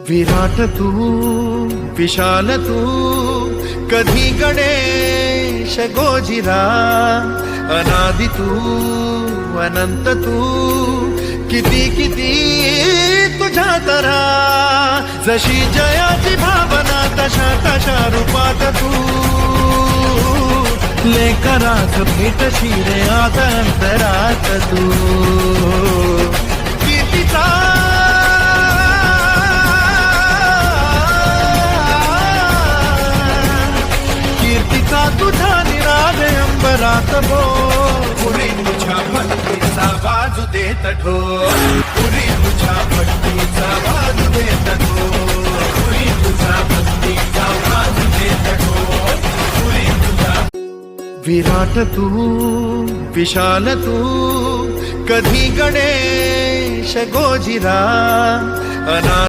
विराट तू विशाल तू कधी गणेश गोजिरा अनादि तू अनंत तू किती किती तुझ्या तरा जशी जयाची भावना तशा तशा रूपात तू लेकराच भेट शिरे आता अंतरात तू कीर्तीचा तुझा निराग अंबरात भो पुरी तुझ्या भक्तीचा बाजू देत ढोल पुरी तुझ्या भक्तीचा बाजू देत ढोल पुरी तुझ्या भक्तीचा बाजू देत ढोल पुरी तुझ्या विराट तू विशाल तू कधी गणेश गोजिरा अना